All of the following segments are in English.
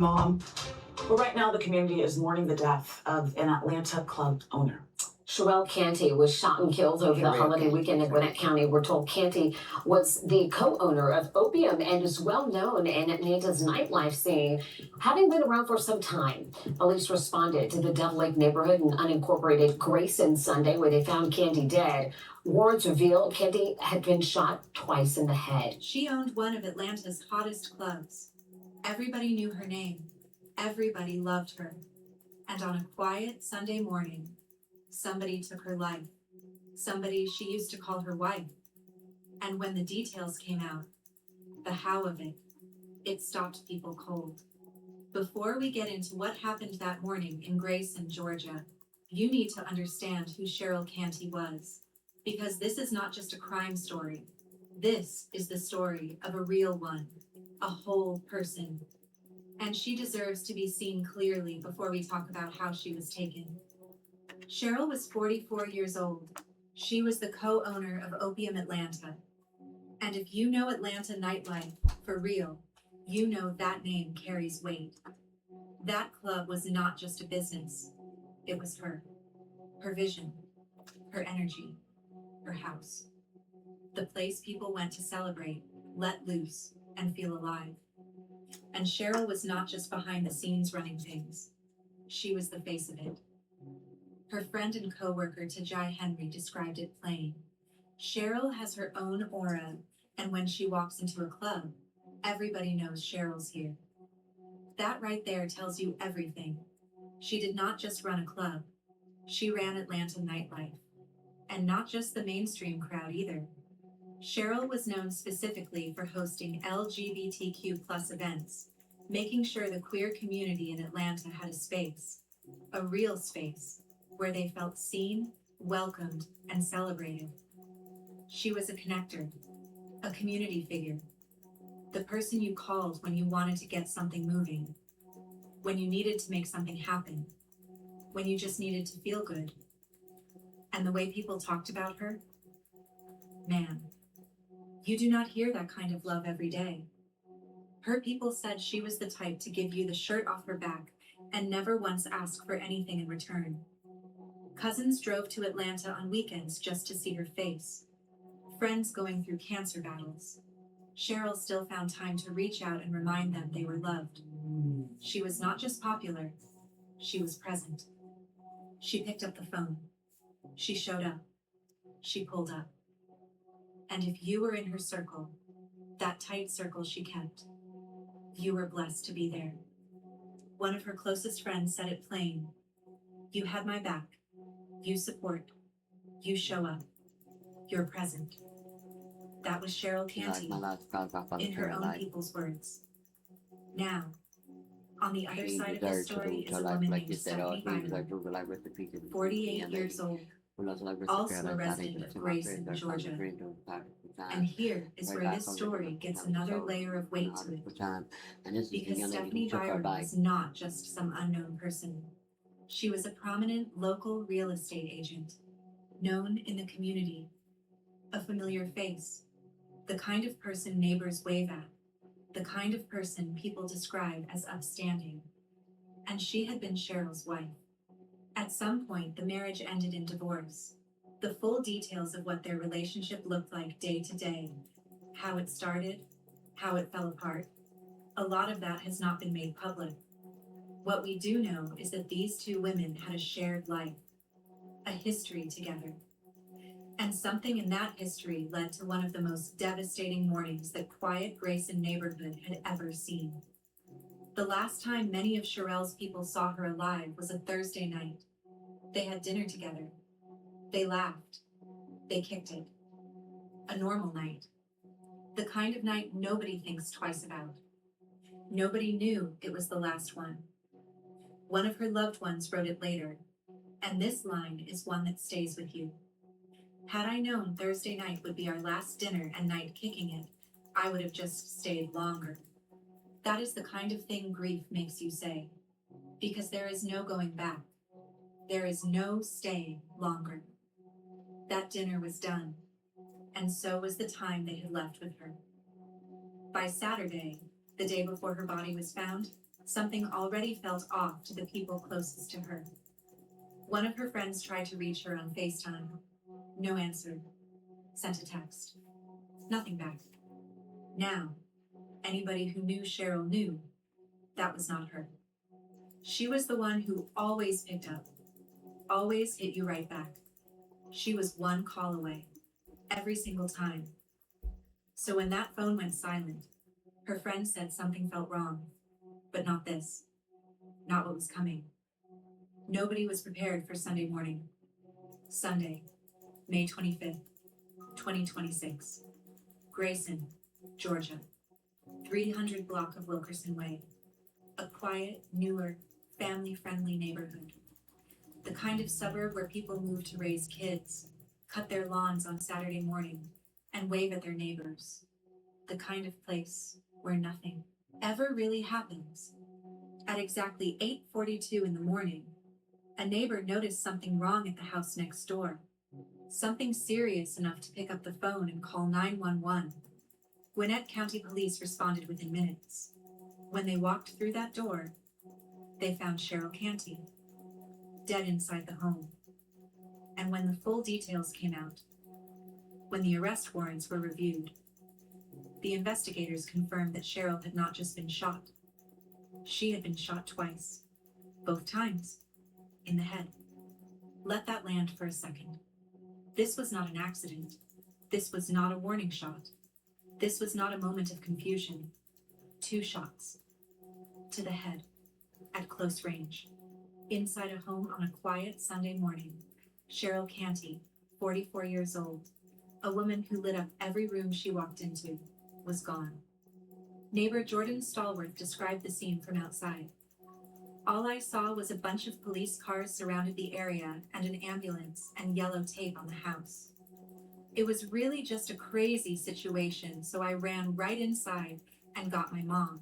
Mom. Well, right now, the community is mourning the death of an Atlanta club owner. Sharell Canty was shot and killed over the holiday weekend in Gwinnett County. We're told Canty was the co-owner of Opium and is well known in Atlanta's nightlife scene, having been around for some time. Police responded to the Dove Lake neighborhood in unincorporated Grayson Sunday, where they found Canty dead. Warrants reveal Canty had been shot twice in the head. She owned one of Atlanta's hottest clubs. Everybody knew her name. Everybody loved her. And on a quiet Sunday morning, somebody took her life. Somebody she used to call her wife. And when the details came out, the how of it stopped people cold. Before we get into what happened that morning in Grayson, Georgia, you need to understand who Sharell Canty was. Because this is not just a crime story. This is the story of a real one, a whole person. And she deserves to be seen clearly before we talk about how she was taken. Sharell was 44 years old. She was the co-owner of Opium Atlanta. And if you know Atlanta nightlife for real, you know that name carries weight. That club was not just a business. It was her vision, her energy, her house. The place people went to celebrate, let loose, and feel alive. And Sharell was not just behind the scenes running things. She was the face of it. Her friend and co-worker Tajai Henry described it plain. Sharell has her own aura, and when she walks into a club, everybody knows Sharell's here. That right there tells you everything. She did not just run a club. She ran Atlanta nightlife. And not just the mainstream crowd either. Sharell was known specifically for hosting LGBTQ+ events, making sure the queer community in Atlanta had a space, a real space, where they felt seen, welcomed, and celebrated. She was a connector, a community figure, the person you called when you wanted to get something moving, when you needed to make something happen, when you just needed to feel good. And the way people talked about her, man, you do not hear that kind of love every day. Her people said she was the type to give you the shirt off her back and never once ask for anything in return. Cousins drove to Atlanta on weekends just to see her face. Friends going through cancer battles. Sharell still found time to reach out and remind them they were loved. She was not just popular, she was present. She picked up the phone. She showed up. She pulled up. And if you were in her circle, that tight circle she kept, you were blessed to be there. One of her closest friends said it plain. You had my back. You support. You show up. You're present. That was Sharell Canty, in her own people's words. Now, on the other side of the story is a woman named Stephanie Byron, 48 years old, also a resident of Grayson, Georgia. And here is where this story gets another layer of weight to it. Because Stephanie Byron was not just some unknown person. She was a prominent local real estate agent, known in the community, a familiar face, the kind of person neighbors wave at, the kind of person people describe as upstanding. And she had been Sharell's wife. At some point, the marriage ended in divorce. The full details of what their relationship looked like day to day, how it started, how it fell apart, a lot of that has not been made public. What we do know is that these two women had a shared life, a history together. And something in that history led to one of the most devastating mornings that quiet Grayson neighborhood had ever seen. The last time many of Sharell's people saw her alive was a Thursday night. They had dinner together. They laughed. They kicked it. A normal night. The kind of night nobody thinks twice about. Nobody knew it was the last one. One of her loved ones wrote it later, and this line is one that stays with you. Had I known Thursday night would be our last dinner and night kicking it, I would have just stayed longer. That is the kind of thing grief makes you say, because there is no going back. There is no staying longer. That dinner was done, and so was the time they had left with her. By Saturday, the day before her body was found, Something already felt off to the people closest to her. One of her friends tried to reach her on FaceTime. No answer. Sent a text. Nothing back. Now, anybody who knew Sharell knew that was not her. She was the one who always picked up, always hit you right back. She was one call away, every single time. So when that phone went silent, her friend said something felt wrong, but not this, not what was coming. Nobody was prepared for Sunday morning. Sunday, May 25th, 2026. Grayson, Georgia, 300 block of Wilkerson Way. A quiet, newer, family-friendly neighborhood. The kind of suburb where people move to raise kids, cut their lawns on Saturday morning, and wave at their neighbors. The kind of place where nothing ever really happens. At exactly 8:42 in the morning, a neighbor noticed something wrong at the house next door. Something serious enough to pick up the phone and call 911. Gwinnett County Police responded within minutes. When they walked through that door, they found Sharell Canty, dead inside the home. And when the full details came out, when the arrest warrants were reviewed, the investigators confirmed that Sharell had not just been shot. She had been shot twice, both times in the head. Let that land for a second. This was not an accident. This was not a warning shot. This was not a moment of confusion. 2 shots. To the head, at close range. Inside a home on a quiet Sunday morning, Sharell Canty, 44 years old, a woman who lit up every room she walked into, was gone. Neighbor Jordan Stallworth described the scene from outside. All I saw was a bunch of police cars surrounded the area and an ambulance and yellow tape on the house. It was really just a crazy situation, so I ran right inside and got my mom.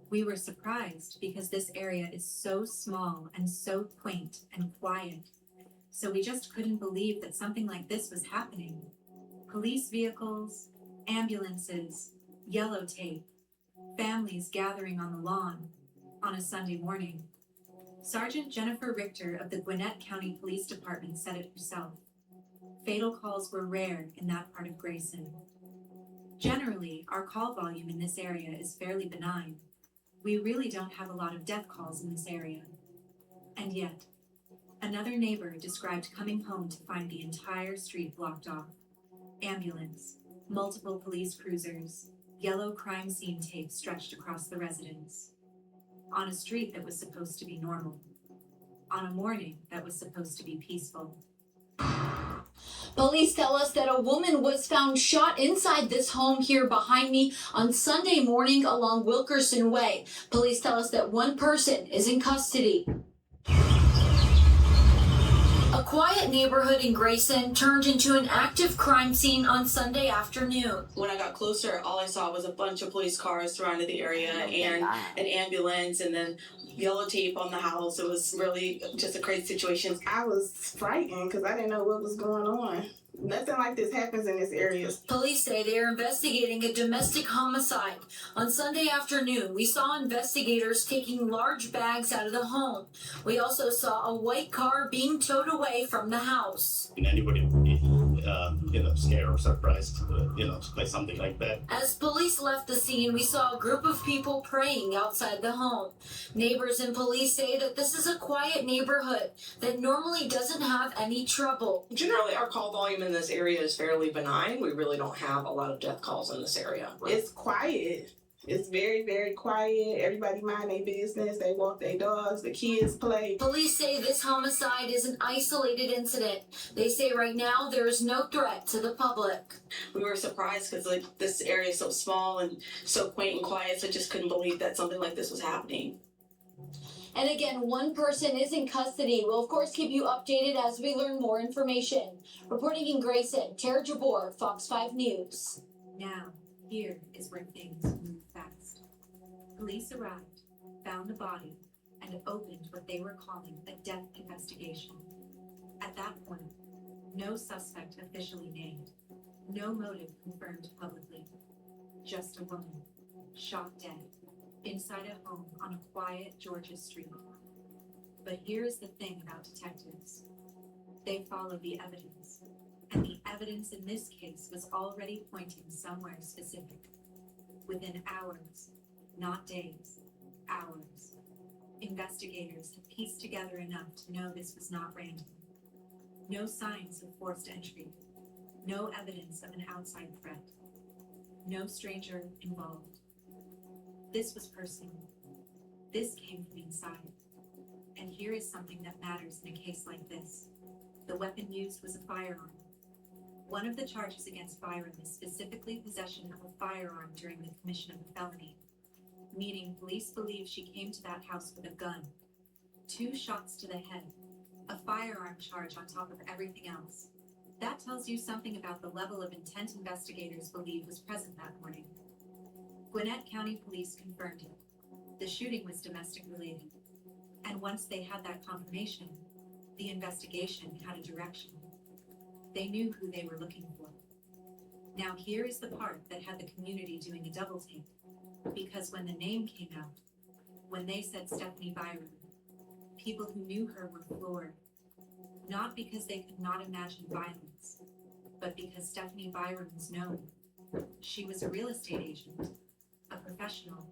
We were surprised because this area is so small and so quaint and quiet, so we just couldn't believe that something like this was happening. Police vehicles, ambulances, yellow tape, families gathering on the lawn on a Sunday morning. Sergeant Jennifer Richter of the Gwinnett County Police Department said it herself. Fatal calls were rare in that part of Grayson. Generally, our call volume in this area is fairly benign. We really don't have a lot of death calls in this area. And yet, another neighbor described coming home to find the entire street blocked off. Ambulance, multiple police cruisers, yellow crime scene tape stretched across the residence. On a street that was supposed to be normal. On a morning that was supposed to be peaceful. Police tell us that a woman was found shot inside this home here behind me on Sunday morning along Wilkerson Way. Police tell us that one person is in custody. A quiet neighborhood in Grayson turned into an active crime scene on Sunday afternoon. When I got closer, all I saw was a bunch of police cars surrounding the area and an ambulance and then yellow tape on the house. It was really just a crazy situation. I was frightened because I didn't know what was going on. Nothing like this happens in this area. Police say they are investigating a domestic homicide. On Sunday afternoon, we saw investigators taking large bags out of the home. We also saw a white car being towed away from the house. Anybody would be, scared or surprised, by something like that. As police left the scene, we saw a group of people praying outside the home. Neighbors and police say that this is a quiet neighborhood that normally doesn't have any trouble. Generally, our call volume in this area is fairly benign. We really don't have a lot of death calls in this area. It's quiet. It's very, very quiet. Everybody mind their business. They walk their dogs. The kids play. Police say this homicide is an isolated incident. They say right now there is no threat to the public. We were surprised because this area is so small and so quaint and quiet, so just couldn't believe that something like this was happening. And again, one person is in custody. We'll of course keep you updated as we learn more information. Reporting in Grayson, Tara Jabor, Fox 5 News. Now, here is where things move fast. Police arrived, found the body, and opened what they were calling a death investigation. At that point, no suspect officially named, no motive confirmed publicly. Just a woman, shot dead, inside a home on a quiet Georgia street. But here is the thing about detectives. They follow the evidence, and the evidence in this case was already pointing somewhere specific. Within hours, not days, hours, investigators had pieced together enough to know this was not random. No signs of forced entry, no evidence of an outside threat, no stranger involved. This was personal. This came from inside. And here is something that matters in a case like this. The weapon used was a firearm. One of the charges against Byron is specifically possession of a firearm during the commission of a felony, meaning police believe she came to that house with a gun. 2 shots to the head, a firearm charge on top of everything else. That tells you something about the level of intent investigators believe was present that morning. Gwinnett County Police confirmed it. The shooting was domestic related. And once they had that confirmation, the investigation had a direction. They knew who they were looking for. Now here is the part that had the community doing a double take. Because when the name came out, when they said Stephanie Byron, people who knew her were floored. Not because they could not imagine violence, but because Stephanie Byron was known. She was a real estate agent, a professional,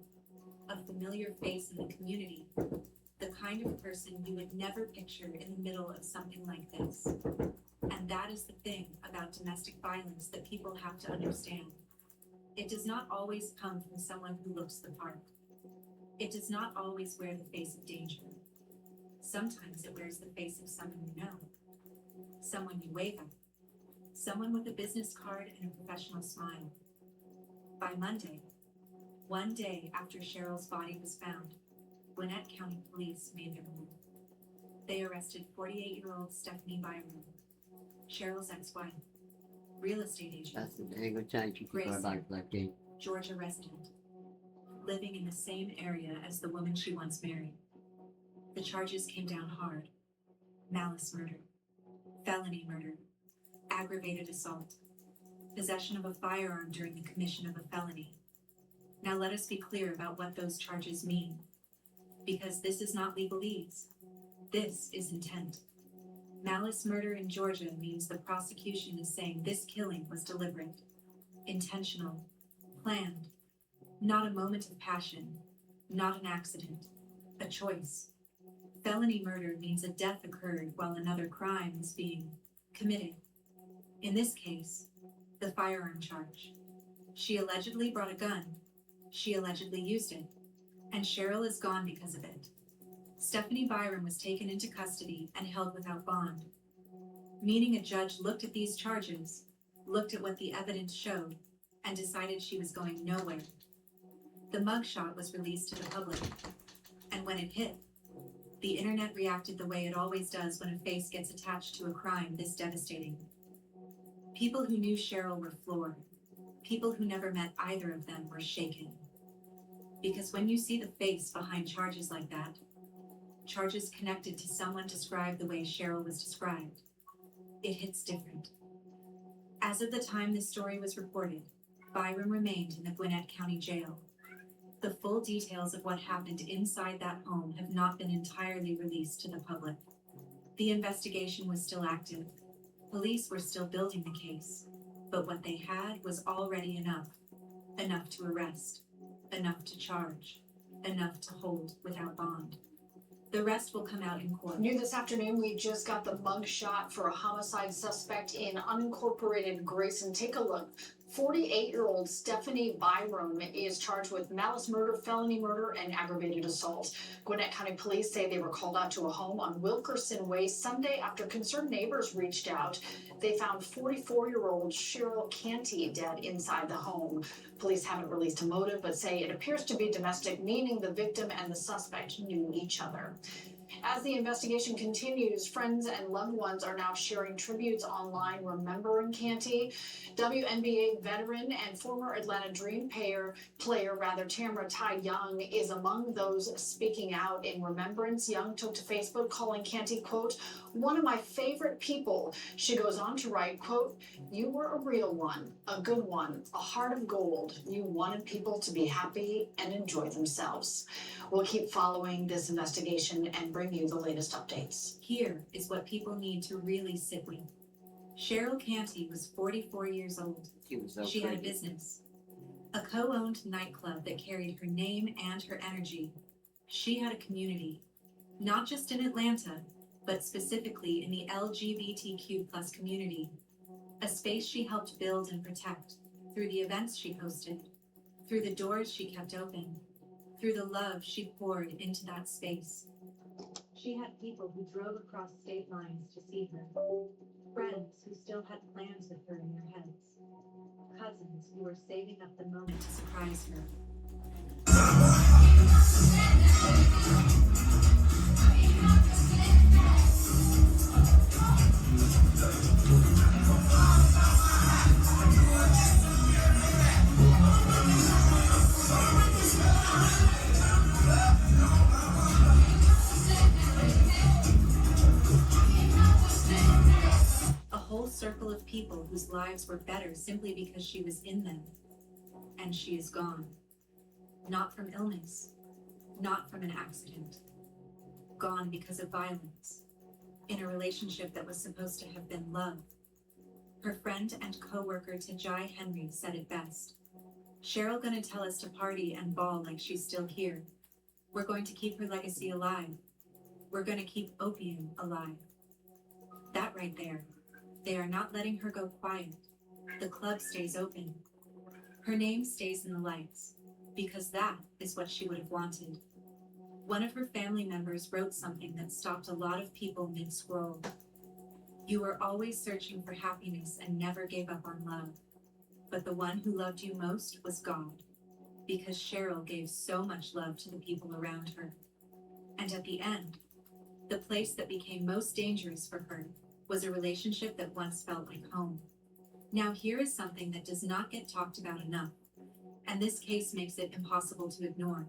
a familiar face in the community, the kind of person you would never picture in the middle of something like this. And that is the thing about domestic violence that people have to understand. It does not always come from someone who looks the part. It does not always wear the face of danger. Sometimes it wears the face of someone you know, someone you wave at, someone with a business card and a professional smile. By Monday, one day after Sherell's body was found, Gwinnett County Police made their move. They arrested 48-year-old Stephanie Byron, Sherell's ex-wife, real estate agent, That's the dang good time you Grace. can go back like that. Georgia resident, living in the same area as the woman she once married. The charges came down hard: malice murder, felony murder, aggravated assault, possession of a firearm during the commission of a felony. Now let us be clear about what those charges mean, because this is not legalese. This is intent. Malice murder in Georgia means the prosecution is saying this killing was deliberate, intentional, planned, not a moment of passion, not an accident, a choice. Felony murder means a death occurred while another crime was being committed. In this case, the firearm charge. She allegedly brought a gun. She allegedly used it. And Sherell is gone because of it. Stephanie Byron was taken into custody and held without bond, meaning a judge looked at these charges, looked at what the evidence showed, and decided she was going nowhere. The mugshot was released to the public, and when it hit, the internet reacted the way it always does when a face gets attached to a crime this devastating. People who knew Sherell were floored. People who never met either of them were shaken. Because when you see the face behind charges like that, charges connected to someone described the way Sherell was described, it hits different. As of the time this story was reported, Byron remained in the Gwinnett County Jail. The full details of what happened inside that home have not been entirely released to the public. The investigation was still active. Police were still building the case, but what they had was already enough. Enough to arrest, enough to charge, enough to hold without bond. The rest will come out in court. New this afternoon, we just got the mug shot for a homicide suspect in unincorporated Grayson. Take a look. 48-year-old Stephanie Byron is charged with malice murder, felony murder, and aggravated assault. Gwinnett County Police say they were called out to a home on Wilkerson Way Sunday after concerned neighbors reached out. They found 44-year-old Sharell Canty dead inside the home. Police haven't released a motive, but say it appears to be domestic, meaning the victim and the suspect knew each other. As the investigation continues, friends and loved ones are now sharing tributes online remembering Canty. WNBA veteran and former Atlanta Dream player Tamara Ty Young is among those speaking out in remembrance. Young took to Facebook calling Canty, quote, one of my favorite people. She goes on to write, quote, you were a real one, a good one, a heart of gold. You wanted people to be happy and enjoy themselves. We'll keep following this investigation and bring you the latest updates. Here is what people need to really sit with. Sharell Canty was 44 years old. She was so She had a pretty. business, a co-owned nightclub that carried her name and her energy. She had a community, not just in Atlanta, but specifically in the LGBTQ plus community, a space she helped build and protect through the events she hosted, through the doors she kept open, through the love she poured into that space. She had people who drove across state lines to see her, friends who still had plans with her in their heads, cousins who were saving up the moment to surprise her. A whole circle of people whose lives were better simply because she was in them. And she is gone. Not from illness, not from an accident. Gone because of violence. In a relationship that was supposed to have been love. Her friend and co-worker Tajai Henry said it best. Sharell gonna tell us to party and ball like she's still here. We're going to keep her legacy alive. We're gonna keep opium alive. That right there. They are not letting her go quiet. The club stays open. Her name stays in the lights, because that is what she would have wanted. One of her family members wrote something that stopped a lot of people mid-scroll. You were always searching for happiness and never gave up on love. But the one who loved you most was God, because Sharell gave so much love to the people around her. And at the end, the place that became most dangerous for her was a relationship that once felt like home. Now here is something that does not get talked about enough, and this case makes it impossible to ignore.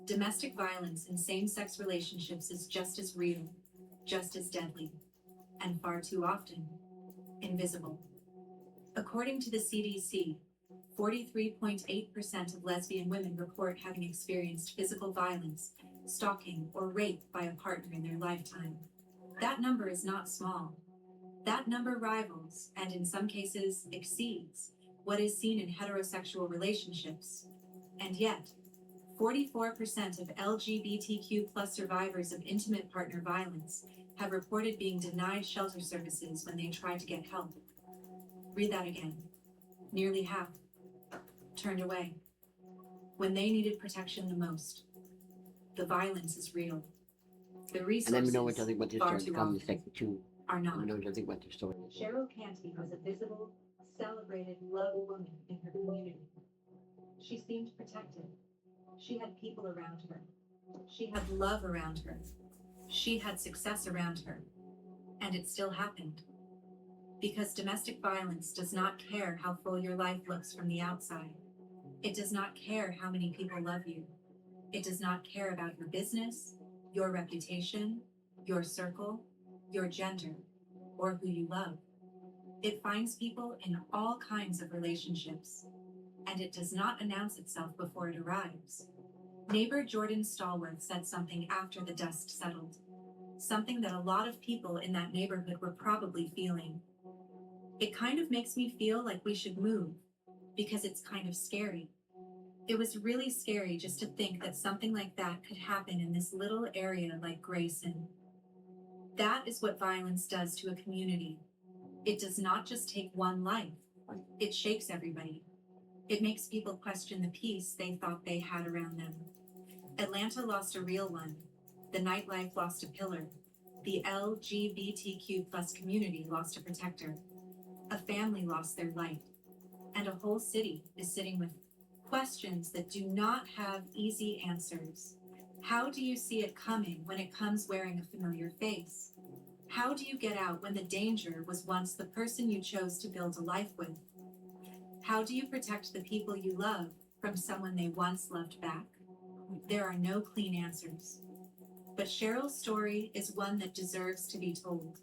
Domestic violence in same-sex relationships is just as real, just as deadly, and far too often, invisible. According to the CDC, 43.8% of lesbian women report having experienced physical violence, stalking, or rape by a partner in their lifetime. That number is not small. That number rivals, and in some cases exceeds, what is seen in heterosexual relationships. And yet, 44% of LGBTQ plus survivors of intimate partner violence have reported being denied shelter services when they tried to get help. Read that again. Nearly half turned away when they needed protection the most. The violence is real. The And resources let me know what you think about this far story. too Come in often second two. are Let not. me know what you think about this story. Sharell Canty was a visible, celebrated, loved woman in her community. She seemed protected. She had people around her. She had love around her. She had success around her. And it still happened. Because domestic violence does not care how full your life looks from the outside. It does not care how many people love you. It does not care about your business, your reputation, your circle, your gender, or who you love. It finds people in all kinds of relationships, and it does not announce itself before it arrives. Neighbor Jordan Stallworth said something after the dust settled, something that a lot of people in that neighborhood were probably feeling. It kind of makes me feel like we should move, because it's kind of scary. It was really scary just to think that something like that could happen in this little area like Grayson. That is what violence does to a community. It does not just take one life. It shakes everybody. It makes people question the peace they thought they had around them. Atlanta lost a real one. The nightlife lost a pillar. The LGBTQ plus community lost a protector. A family lost their light. And a whole city is sitting with questions that do not have easy answers. How do you see it coming when it comes wearing a familiar face? How do you get out when the danger was once the person you chose to build a life with? How do you protect the people you love from someone they once loved back? There are no clean answers. But Sharell's story is one that deserves to be told,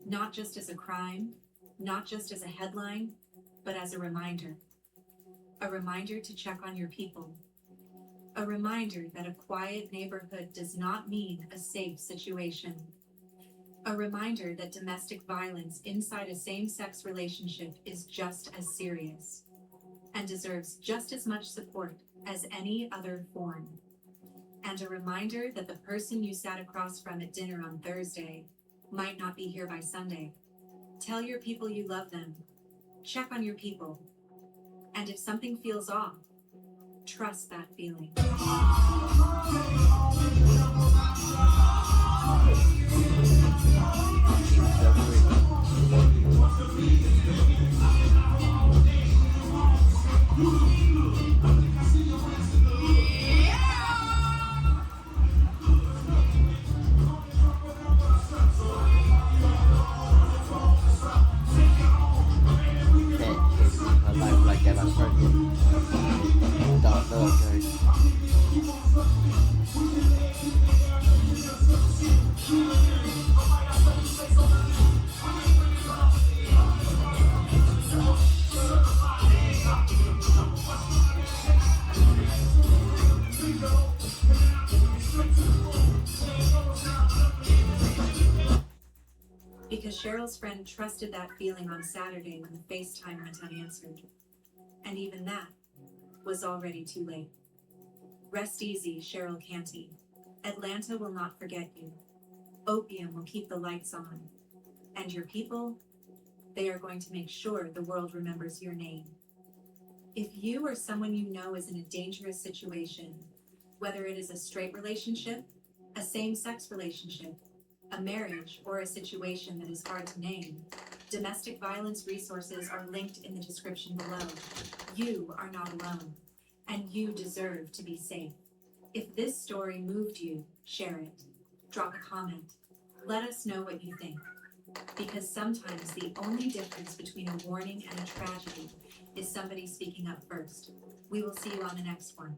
not just as a crime, not just as a headline, but as a reminder. A reminder to check on your people. A reminder that a quiet neighborhood does not mean a safe situation. A reminder that domestic violence inside a same-sex relationship is just as serious and deserves just as much support as any other form. And a reminder that the person you sat across from at dinner on Thursday might not be here by Sunday. Tell your people you love them. Check on your people. And if something feels off, trust that feeling. Because Sharell's friend trusted that feeling on Saturday when the FaceTime went unanswered. And even that was already too late. Rest easy, Sharell Canty. Atlanta will not forget you. Opium will keep the lights on. And your people, they are going to make sure the world remembers your name. If you or someone you know is in a dangerous situation, whether it is a straight relationship, a same-sex relationship, a marriage, or a situation that is hard to name, domestic violence resources are linked in the description below. You are not alone, and you deserve to be safe. If this story moved you, share it. Drop a comment. Let us know what you think. Because sometimes the only difference between a warning and a tragedy is somebody speaking up first. We will see you on the next one.